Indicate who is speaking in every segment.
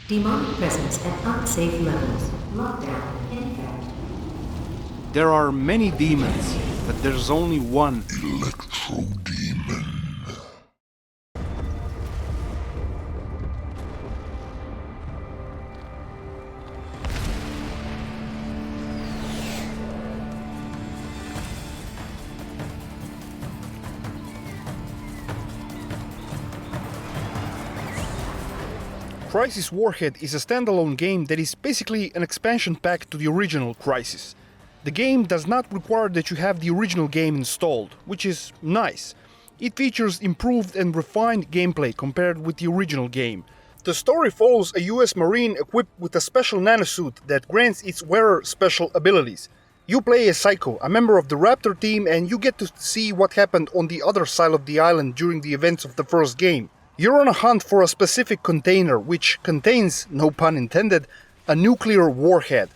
Speaker 1: Demonic presence at unsafe levels. Lockdown in effect.
Speaker 2: There are many demons, but there's only one.
Speaker 3: Electro-demon.
Speaker 2: Crysis Warhead is a standalone game that is basically an expansion pack to the original Crysis. The game does not require that you have the original game installed, which is nice. It features improved and refined gameplay compared with the original game. The story follows a US Marine equipped with a special nanosuit that grants its wearer special abilities. You play as Psycho, a member of the Raptor team, and you get to see what happened on the other side of the island during the events of the first game. You're on a hunt for a specific container which contains, no pun intended, a nuclear warhead.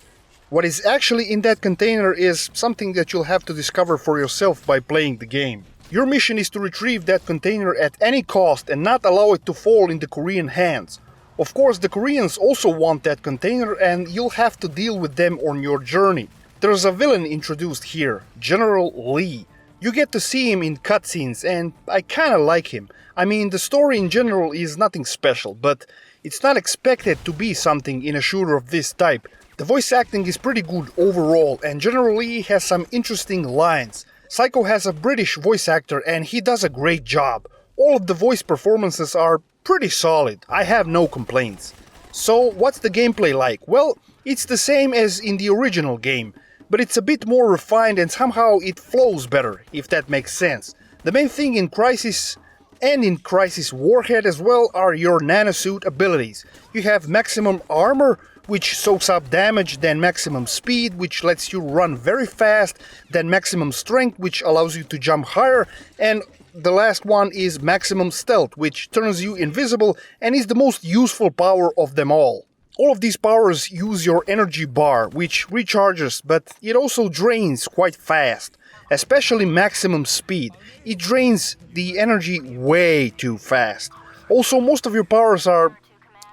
Speaker 2: What is actually in that container is something that you'll have to discover for yourself by playing the game. Your mission is to retrieve that container at any cost and not allow it to fall into Korean hands. Of course, the Koreans also want that container and you'll have to deal with them on your journey. There's a villain introduced here, General Lee. You get to see him in cutscenes and I kinda like him. I mean, the story in general is nothing special, but it's not expected to be something in a shooter of this type. The voice acting is pretty good overall, and General Lee has some interesting lines. Psycho has a British voice actor and he does a great job. All of the voice performances are pretty solid, I have no complaints. So, what's the gameplay like? Well, it's the same as in the original game, but it's a bit more refined and somehow it flows better, if that makes sense. The main thing in Crysis and in Crysis Warhead as well are your nanosuit abilities. You have maximum armor, which soaks up damage, then maximum speed, which lets you run very fast, then maximum strength, which allows you to jump higher, and the last one is maximum stealth, which turns you invisible and is the most useful power of them all. All of these powers use your energy bar, which recharges, but it also drains quite fast. Especially maximum speed. It drains the energy way too fast. Also, most of your powers are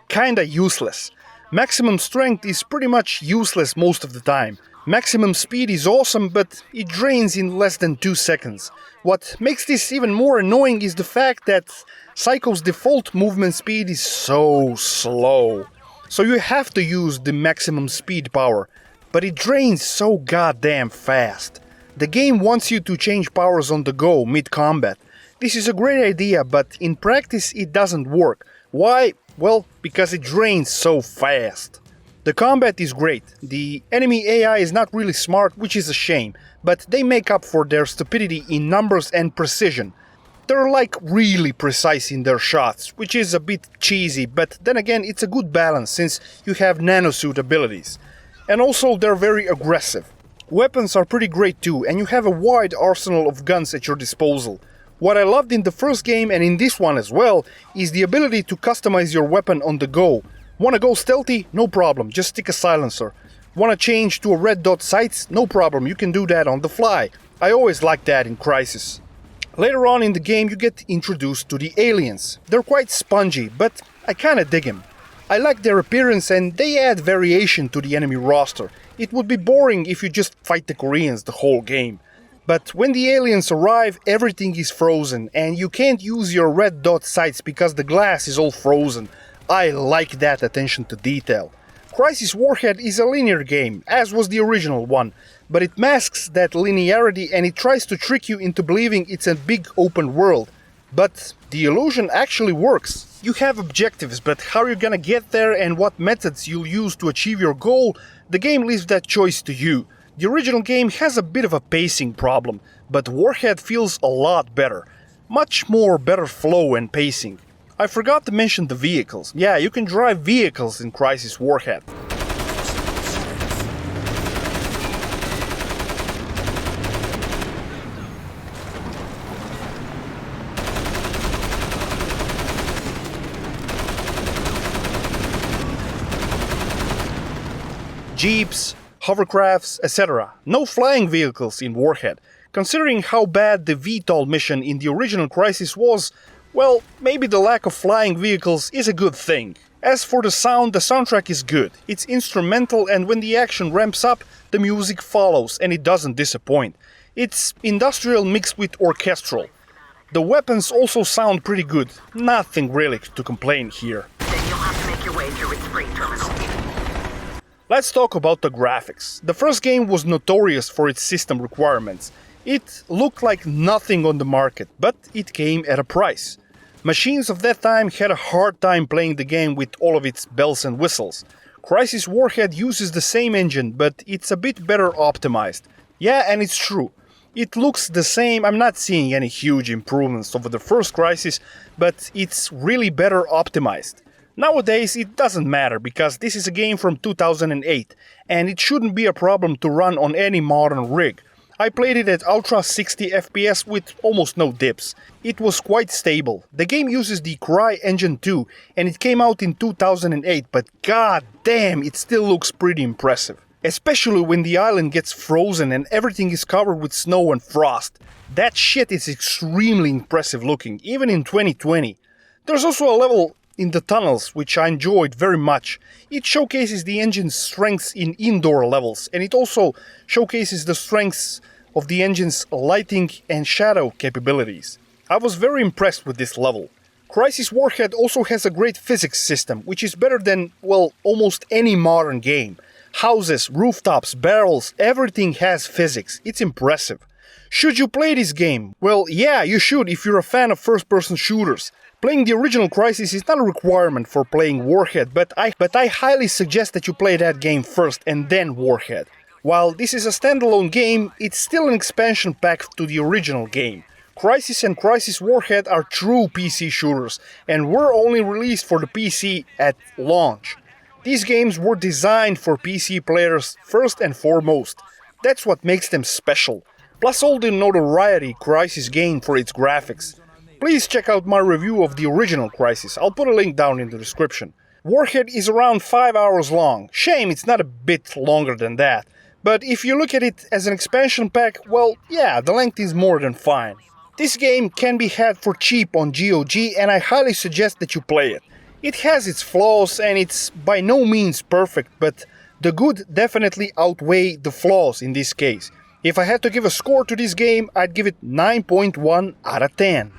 Speaker 2: kinda useless. Maximum strength is pretty much useless most of the time. Maximum speed is awesome, but it drains in less than 2 seconds. What makes this even more annoying is the fact that Psycho's default movement speed is so slow. So you have to use the maximum speed power, but it drains so goddamn fast. The game wants you to change powers on the go, mid-combat. This is a great idea, but in practice it doesn't work. Why? Well, because it drains so fast. The combat is great. The enemy AI is not really smart, which is a shame, but they make up for their stupidity in numbers and precision. They're like really precise in their shots, which is a bit cheesy, but then again it's a good balance since you have nanosuit abilities. And also they're very aggressive. Weapons are pretty great too, and you have a wide arsenal of guns at your disposal. What I loved in the first game and in this one as well is the ability to customize your weapon on the go. Wanna go stealthy? No problem, just stick a silencer. Wanna change to a red dot sights? No problem, you can do that on the fly. I always liked that in Crysis. Later on in the game you get introduced to the aliens. They're quite spongy, but I kinda dig them. I like their appearance and they add variation to the enemy roster. It would be boring if you just fight the Koreans the whole game. But when the aliens arrive, everything is frozen and you can't use your red dot sights because the glass is all frozen. I like that attention to detail. Crysis Warhead is a linear game, as was the original one, but it masks that linearity and it tries to trick you into believing it's a big open world. But the illusion actually works. You have objectives, but how you're gonna get there and what methods you'll use to achieve your goal, the game leaves that choice to you. The original game has a bit of a pacing problem, but Warhead feels a lot better. Much more better flow and pacing. I forgot to mention the vehicles. Yeah, you can drive vehicles in Crysis Warhead. Jeeps, hovercrafts, etc. No flying vehicles in Warhead. Considering how bad the VTOL mission in the original Crysis was, well, maybe the lack of flying vehicles is a good thing. As for the sound, the soundtrack is good. It's instrumental, and when the action ramps up, the music follows and it doesn't disappoint. It's industrial mixed with orchestral. The weapons also sound pretty good. Nothing really to complain here.
Speaker 4: Then you'll have to make your way through its freight terminal.
Speaker 2: Let's talk about the graphics. The first game was notorious for its system requirements. It looked like nothing on the market, but it came at a price. Machines of that time had a hard time playing the game with all of its bells and whistles. Crysis Warhead uses the same engine, but it's a bit better optimized. Yeah, and it's true. It looks the same, I'm not seeing any huge improvements over the first Crysis, but it's really better optimized. Nowadays it doesn't matter, because this is a game from 2008, and it shouldn't be a problem to run on any modern rig. I played it at Ultra 60 FPS with almost no dips. It was quite stable. The game uses the Cry engine too, and it came out in 2008, but god damn, it still looks pretty impressive. Especially when the island gets frozen and everything is covered with snow and frost. That shit is extremely impressive looking, even in 2020. There's also a level in the tunnels, which I enjoyed very much. It showcases the engine's strengths in indoor levels, and it also showcases the strengths of the engine's lighting and shadow capabilities. I was very impressed with this level. Crysis Warhead also has a great physics system, which is better than, well, almost any modern game. Houses, rooftops, barrels, everything has physics. It's impressive. Should you play this game? Well, yeah, you should if you're a fan of first-person shooters. Playing the original Crysis is not a requirement for playing Warhead, but I highly suggest that you play that game first and then Warhead. While this is a standalone game, it's still an expansion pack to the original game. Crysis and Crysis Warhead are true PC shooters, and were only released for the PC at launch. These games were designed for PC players first and foremost. That's what makes them special. Plus all the notoriety Crysis gained for its graphics. Please check out my review of the original Crysis, I'll put a link down in the description. Warhead is around 5 hours long, shame it's not a bit longer than that. But if you look at it as an expansion pack, well, yeah, the length is more than fine. This game can be had for cheap on GOG, and I highly suggest that you play it. It has its flaws and it's by no means perfect, but the good definitely outweigh the flaws in this case. If I had to give a score to this game, I'd give it 9.1 out of 10.